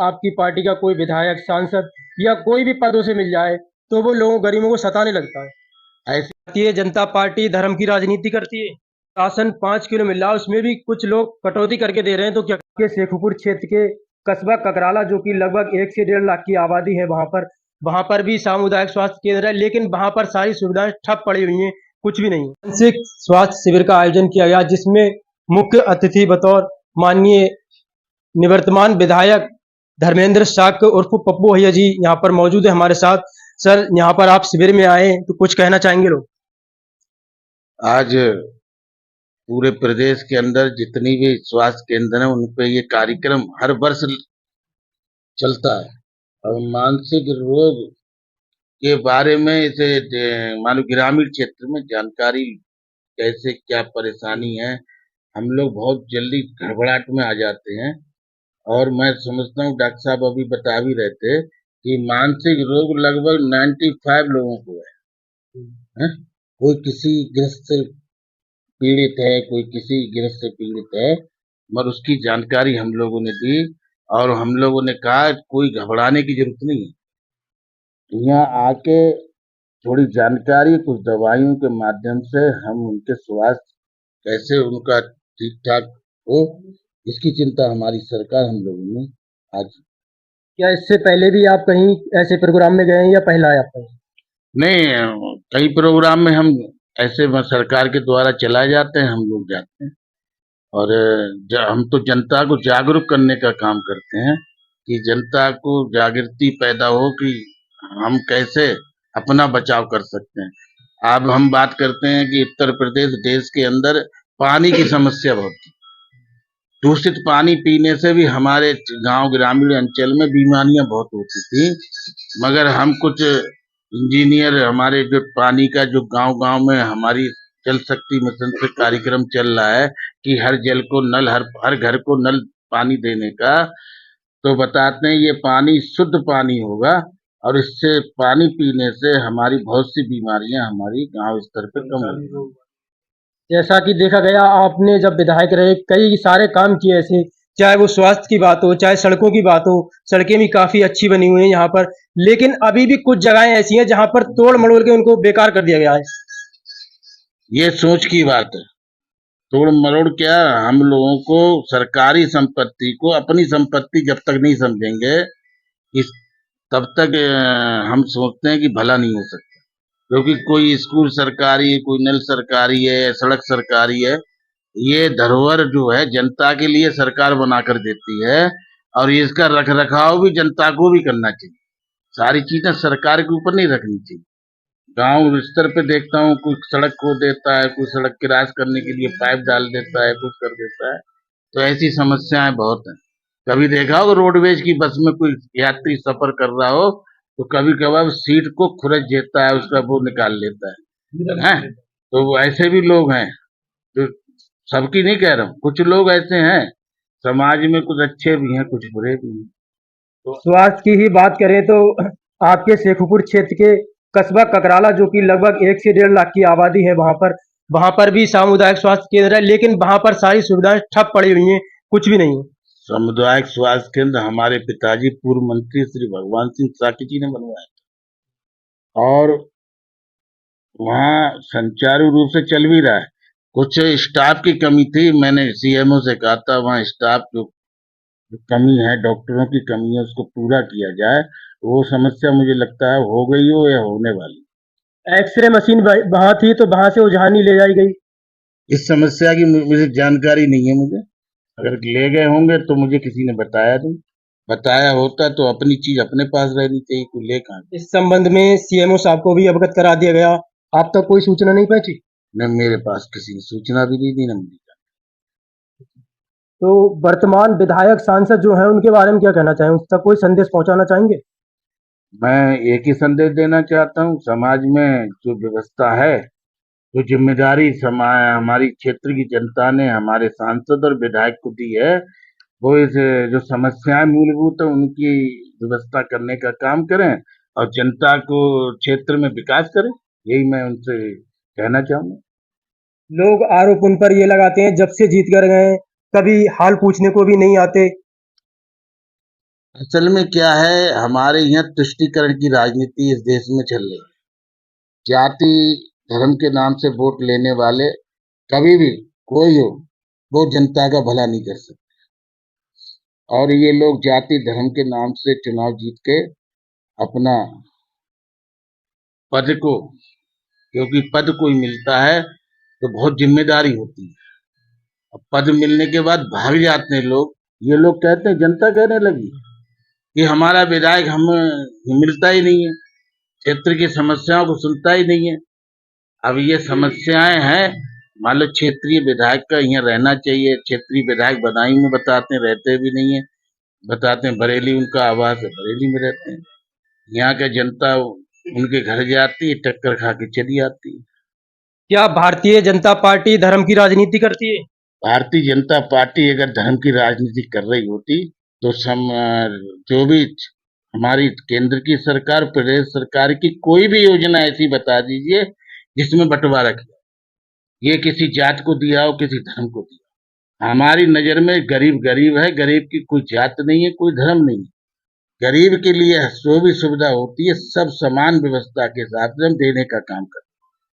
आपकी पार्टी का कोई विधायक, सांसद या कोई भी पदों से मिल जाए तो वो लोगों गरीबों को सताने लगता है। ऐसी भारतीय जनता पार्टी धर्म की राजनीति करती है। राशन 5 किलो मिल रहा है, उसमें भी कुछ लोग कटौती करके दे रहे हैं। तो क्या के शेखुपुर क्षेत्र के कस्बा ककराला, जो कि लगभग 1 से 1.5 लाख की आबादी है, वहां पर भी सामुदायिक स्वास्थ्य केंद्र है, लेकिन वहां पर सारी सुविधाएं ठप पड़ी हुई हैं, कुछ भी नहीं। मानसिक स्वास्थ्य शिविर का आयोजन किया गया, जिसमें मुख्य अतिथि बतौर माननीय निवर्तमान विधायक धर्मेंद्र शाक्य उर्फ पप्पू भैया जी यहाँ पर मौजूद है हमारे साथ। सर, यहाँ पर आप शिविर में आए तो कुछ कहना चाहेंगे लोग? आज पूरे प्रदेश के अंदर जितनी भी स्वास्थ्य केंद्र हैं उन पे ये कार्यक्रम हर वर्ष चलता है और मानसिक रोग के बारे में इसे मानो ग्रामीण क्षेत्र में जानकारी कैसे क्या परेशानी है, हम लोग बहुत जल्दी घबराहट में आ जाते हैं। और मैं समझता हूँ डॉक्टर साहब अभी बता भी रहे थे कि मानसिक रोग लगभग 95 लोगों को है? कोई किसी ग्रस्त से पीड़ित है, कोई किसी ग्रस्त से पीड़ित है, मगर उसकी जानकारी हम लोगों ने दी और हम लोगों ने कहा कोई घबराने की जरूरत नहीं है। यहाँ आके थोड़ी जानकारी, कुछ दवाइयों के माध्यम से हम उनके स्वास्थ्य कैसे उनका ठीक ठाक हो, इसकी चिंता हमारी सरकार हम लोगों ने आज। क्या इससे पहले भी आप कहीं ऐसे प्रोग्राम में गए हैं या पहला है आपका? नहीं, कई प्रोग्राम में हम ऐसे सरकार के द्वारा चलाए जाते हैं, हम लोग जाते हैं और हम तो जनता को जागरूक करने का काम करते हैं कि जनता को जागृति पैदा हो कि हम कैसे अपना बचाव कर सकते हैं। अब हम बात करते हैं कि उत्तर प्रदेश देश के अंदर पानी की समस्या बहुत थी। दूषित पानी पीने से भी हमारे गांव ग्रामीण अंचल में बीमारियां बहुत होती थी, मगर हम कुछ इंजीनियर हमारे जो पानी का जो गांव-गांव में हमारी जल शक्ति मिशन से कार्यक्रम चल रहा है कि हर जल को नल हर घर को नल पानी देने का, तो बताते हैं ये पानी शुद्ध पानी होगा और इससे पानी पीने से हमारी बहुत सी बीमारियां हमारी गांव स्तर पे कम होगी। जैसा कि देखा गया, आपने जब विधायक रहे कई सारे काम किए ऐसे, चाहे वो स्वास्थ्य की बात हो, चाहे सड़कों की बात हो। सड़कें भी काफी अच्छी बनी हुई हैं यहाँ पर, लेकिन अभी भी कुछ जगहें ऐसी हैं जहाँ पर तोड़ मड़ोड़ के उनको बेकार कर दिया गया है। ये सोच की बात है। तोड़ मरोड़ क्या, हम लोगों को सरकारी संपत्ति को अपनी संपत्ति जब तक नहीं समझेंगे इस तब तक हम सोचते हैं कि भला नहीं हो सकता। क्योंकि कोई स्कूल सरकारी है, कोई नल सरकारी है, सड़क सरकारी है, ये धरोहर जो है जनता के लिए सरकार बनाकर देती है और इसका रख रखाव भी जनता को भी करना चाहिए। सारी चीजें सरकार के ऊपर नहीं रखनी चाहिए। गांव स्तर पे देखता हूँ कोई सड़क खोद देता है, कोई सड़क क्रॉस करने के लिए पाइप डाल देता है, कुछ कर देता है। तो ऐसी समस्याएं बहुत हैं। कभी देखा हो रोडवेज की बस में कोई यात्री सफर कर रहा हो तो कभी कभार सीट को खुरच देता है, उसका वो निकाल लेता है? तो वो ऐसे भी लोग हैं, जो सबकी नहीं कह रहा हूँ, कुछ लोग ऐसे हैं समाज में, कुछ अच्छे भी हैं कुछ बुरे भी हैं। तो स्वास्थ्य की ही बात करें तो आपके शेखुपुर क्षेत्र के कस्बा ककराला, जो कि लगभग 1 से 1.5 लाख की आबादी है, वहां पर भी सामुदायिक स्वास्थ्य केंद्र है, लेकिन वहां पर सारी सुविधाएं ठप पड़ी हुई हैं, कुछ भी नहीं है। सामुदायिक स्वास्थ्य केंद्र हमारे पिताजी पूर्व मंत्री श्री भगवान सिंह साकी जी ने बनवाया और वहाँ संचारू रूप से चल भी रहा है। कुछ स्टाफ की कमी थी, मैंने सीएमओ से कहा था वहाँ स्टाफ जो कमी है, डॉक्टरों की कमी है, उसको पूरा किया जाए। वो समस्या मुझे लगता है हो गई हो या होने वाली। एक्सरे मशीन वहां थी तो वहां से उजानी ले जाई गई। इस समस्या की मुझे जानकारी नहीं है। मुझे अगर ले गए होंगे तो मुझे किसी ने बताया नहीं, बताया होता तो अपनी चीज अपने पास रहनी चाहिए, कोई ले कहाँ। इस संबंध में सीएमओ साहब को भी अवगत करा दिया गया, आप तक कोई सूचना नहीं पहुंची? न मेरे पास किसी ने सूचना भी नहीं दी, न मुझे। तो वर्तमान विधायक सांसद जो हैं उनके बारे में क्या कहना चाहें, उस तक कोई संदेश पहुंचाना चाहेंगे? मैं एक ही संदेश देना चाहता हूँ, समाज में जो व्यवस्था है, जो जिम्मेदारी हमारी क्षेत्र की जनता ने हमारे सांसद और विधायक को दी है, वो इस जो समस्याएं मूलभूत है उनकी व्यवस्था करने का काम करें और जनता को क्षेत्र में विकास करें। यही मैं उनसे कहना चाहूंगा। लोग आरोप उन पर ये लगाते हैं जब से जीत कर गए कभी हाल पूछने को भी नहीं आते। असल में क्या है, हमारे यहाँ तुष्टीकरण की राजनीति इस देश में चल रही है। जाति धर्म के नाम से वोट लेने वाले कभी भी कोई हो, वो जनता का भला नहीं कर सकते। और ये लोग जाति धर्म के नाम से चुनाव जीत के अपना पद को, क्योंकि पद कोई मिलता है तो बहुत जिम्मेदारी होती है। अब पद मिलने के बाद भाग जाते हैं लोग। ये लोग कहते हैं, जनता कहने लगी कि हमारा विधायक हमें मिलता ही नहीं है, क्षेत्र की समस्याओं को सुनता ही नहीं है। अब ये समस्याएं हैं, मान लो क्षेत्रीय विधायक का यहाँ रहना चाहिए, क्षेत्रीय विधायक बदायूं में बताते हैं रहते भी नहीं है, बताते हैं बरेली उनका आवास है, बरेली में रहते हैं। यहाँ का जनता उनके घर जाती है, टक्कर खा के चली आती है। क्या भारतीय जनता पार्टी धर्म की राजनीति करती है? भारतीय जनता पार्टी अगर धर्म की राजनीति कर रही होती तो जो भी हमारी केंद्र की सरकार, प्रदेश सरकार की कोई भी योजना ऐसी बता दीजिए जिसमें बंटवारा किया, ये किसी जात को दिया हो, किसी धर्म को दिया। हमारी नजर में गरीब गरीब है, गरीब की कोई जात नहीं है, कोई धर्म नहीं है। गरीब के लिए जो भी सुविधा होती है सब समान व्यवस्था के साथ में हम देने का काम करते,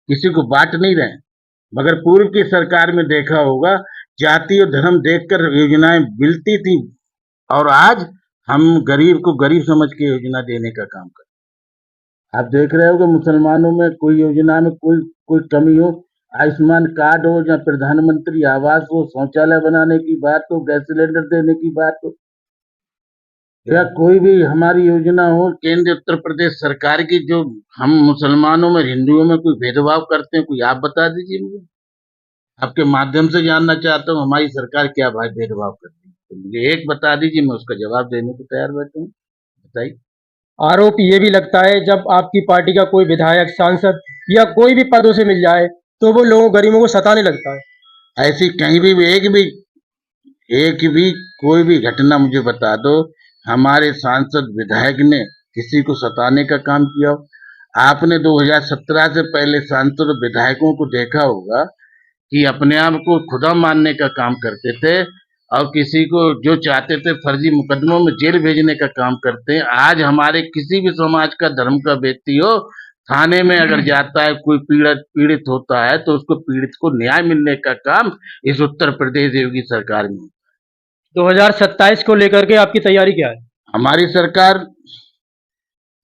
किसी को बांट नहीं रहे। मगर पूर्व की सरकार में देखा होगा, जाति और धर्म देखकर योजनाएं मिलती थी, और आज हम गरीब को गरीब समझ के योजना देने का काम करते। आप देख रहे हो कि मुसलमानों में कोई योजना में कोई कोई कमी हो, आयुष्मान कार्ड हो या प्रधानमंत्री आवास हो, शौचालय बनाने की बात हो, गैस सिलेंडर देने की बात हो, या कोई भी हमारी योजना हो केंद्र उत्तर प्रदेश सरकार की, जो हम मुसलमानों में हिंदुओं में कोई भेदभाव करते हैं, कोई आप बता दीजिए मुझे। आपके माध्यम से जानना चाहता हूँ हमारी सरकार क्या भाई भेदभाव करती है, तो मुझे एक बता दीजिए, मैं उसका जवाब देने को तैयार बैठा हूँ। बताइए। आरोप ये भी लगता है जब आपकी पार्टी का कोई विधायक, सांसद या कोई भी पद उसे मिल जाए तो वो लोगों गरीबों को सताने लगता है। ऐसी कहीं भी एक भी कोई भी घटना मुझे बता दो हमारे सांसद विधायक ने किसी को सताने का काम किया हो। आपने 2017 से पहले सांसद और विधायकों को देखा होगा कि अपने आप को खुदा मानने का काम करते थे, और किसी को जो चाहते थे फर्जी मुकदमों में जेल भेजने का काम करते हैं। आज हमारे किसी भी समाज का, धर्म का व्यक्ति हो, थाने में अगर जाता है, कोई पीड़ित होता है तो उसको पीड़ित को न्याय मिलने का काम इस उत्तर प्रदेश योगी सरकार में। 2027 को लेकर के आपकी तैयारी क्या है? हमारी सरकार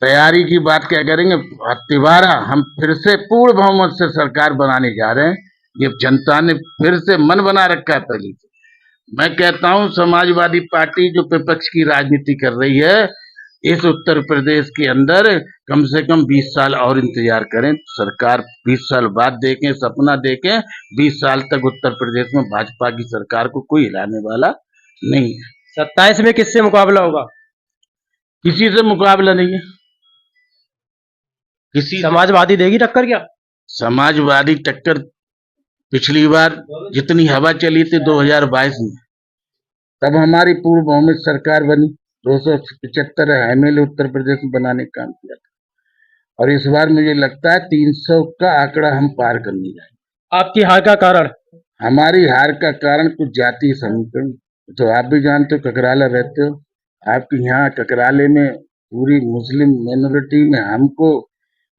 तैयारी की बात क्या करेंगे, तिबारा हम फिर से पूर्ण बहुमत से सरकार बनाने जा रहे हैं। ये जनता ने फिर से मन बना रखा है पहले से। मैं कहता हूं समाजवादी पार्टी जो विपक्ष की राजनीति कर रही है इस उत्तर प्रदेश के अंदर, कम से कम 20 साल और इंतजार करें। सरकार 20 साल बाद देखें, सपना देखें। 20 साल तक उत्तर प्रदेश में भाजपा की सरकार को कोई हिलाने वाला नहीं है। 27 में किससे मुकाबला होगा? किसी से मुकाबला नहीं है, किसी समाजवादी देगी टक्कर क्या? समाजवादी टक्कर पिछली बार जितनी हवा चली थी 2022 में, तब हमारी पूर्व बहुमत सरकार बनी, 275 एमएलए उत्तर प्रदेश में बनाने का काम किया था। और इस बार मुझे लगता है 300 का आंकड़ा हम पार करने जाएंगे। आपकी हार का कारण? हमारी हार का कारण कुछ जातीय समीकरण, तो आप भी जानते हो, ककराला रहते हो, आपके यहाँ ककराले में पूरी मुस्लिम माइनॉरिटी में हमको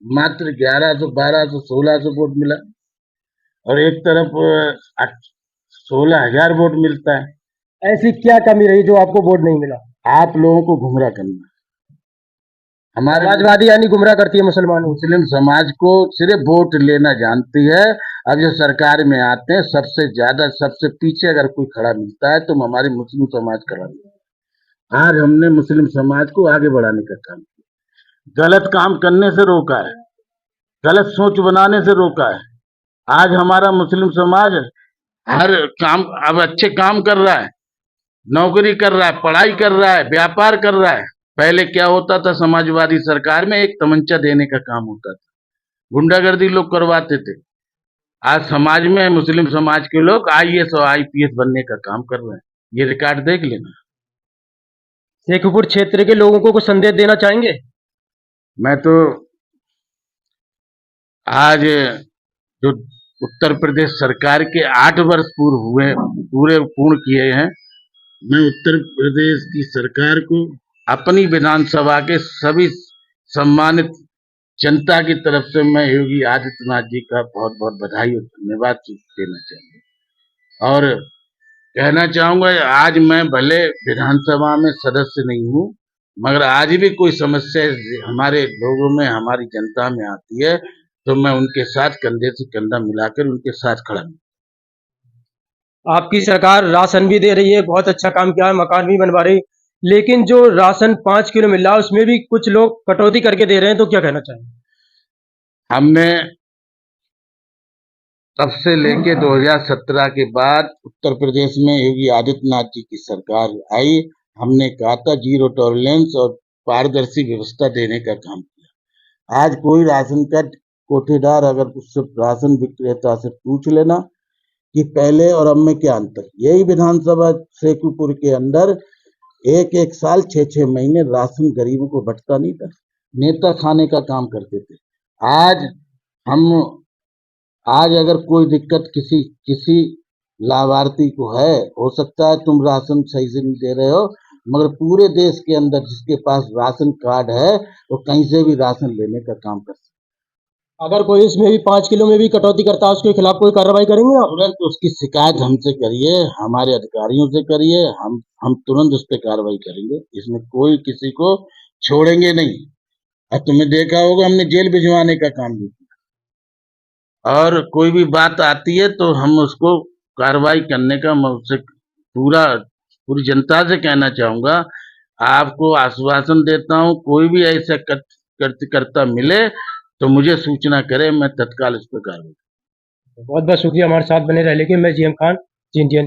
मात्र 1100, 1200, 1600 वोट मिला, और एक तरफ 16,000 वोट मिलता है। ऐसी क्या कमी रही जो आपको वोट नहीं मिला? आप लोगों को गुमराह करना। हमारे समाजवादी यानी गुमराह करती है मुसलमानों। मुस्लिम समाज को सिर्फ वोट लेना जानती है। अब जो सरकार में आते हैं सबसे ज्यादा, सबसे पीछे अगर कोई खड़ा मिलता है तो हमारे मुस्लिम समाज खड़ा मिलता है। आज हमने मुस्लिम समाज को आगे बढ़ाने का काम किया, गलत काम करने से रोका है, गलत सोच बनाने से रोका है। आज हमारा मुस्लिम समाज हर काम, अब अच्छे काम कर रहा है, नौकरी कर रहा है, पढ़ाई कर रहा है, व्यापार कर रहा है। पहले क्या होता था समाजवादी सरकार में, एक तमंचा देने का काम होता था, गुंडागर्दी लोग करवाते थे। आज समाज में मुस्लिम समाज के लोग आईएएस और आईपीएस बनने का काम कर रहे हैं, ये रिकॉर्ड देख लेना। शेखपुर क्षेत्र के लोगों को कुछ संदेश देना चाहेंगे? मैं तो आज जो उत्तर प्रदेश सरकार के 8 वर्ष पूरे पूर्ण किए हैं, मैं उत्तर प्रदेश की सरकार को अपनी विधानसभा के सभी सम्मानित जनता की तरफ से मैं योगी आदित्यनाथ जी का बहुत बहुत बधाई और धन्यवाद देना चाहूंगा। और कहना चाहूंगा, आज मैं भले विधानसभा में सदस्य नहीं हूँ, मगर आज भी कोई समस्या हमारे लोगों में, हमारी जनता में आती है तो मैं उनके साथ कंधे से कंधा मिलाकर उनके साथ खड़ा हूँ। आपकी सरकार राशन भी दे रही है, बहुत अच्छा काम किया है, मकान भी बनवा रही है, लेकिन जो राशन 5 किलो मिल रहा है उसमें भी कुछ लोग कटौती करके दे रहे हैं, तो क्या कहना चाहेंगे? हमने तब से लेके 2017 के बाद उत्तर प्रदेश में योगी आदित्यनाथ जी की सरकार आई, हमने कहा था जीरो टॉलरेंस और पारदर्शी व्यवस्था देने का काम किया। आज कोई राशन का कोठेदार अगर उससे राशन विक्रेता से पूछ लेना कि पहले और अब में क्या अंतर, यही विधानसभा शेखुपुर के अंदर एक एक साल 6-6 महीने राशन गरीबों को बंटता नहीं था, नेता खाने का काम करते थे। आज हम आज अगर कोई दिक्कत किसी किसी लाभार्थी को है, हो सकता है तुम राशन सही से नहीं दे रहे हो, मगर पूरे देश के अंदर जिसके पास राशन कार्ड है वो कहीं से भी राशन लेने का काम कर सकता अगर कोई इसमें भी 5 किलो में भी कटौती करता है उसके खिलाफ कोई कार्रवाई करेंगे है। आप? तुरंत उसकी शिकायत हमसे करिए, हमारे अधिकारियों से करिए, हम तुरंत उस पर कार्रवाई करेंगे। इसमें कोई किसी को छोड़ेंगे नहीं। अब तुमने देखा होगा हमने जेल भिजवाने का काम भी किया, और कोई भी बात आती है तो हम उसको कार्रवाई करने का मैं उससे पूरी जनता से कहना चाहूंगा। आपको आश्वासन देता हूं, कोई भी ऐसा करता मिले तो मुझे सूचना करे, मैं तत्काल इस पर कार्रवाई। बहुत बहुत शुक्रिया हमारे साथ बने रहने के लिए। मैं जीएम खान, जी इंडियन।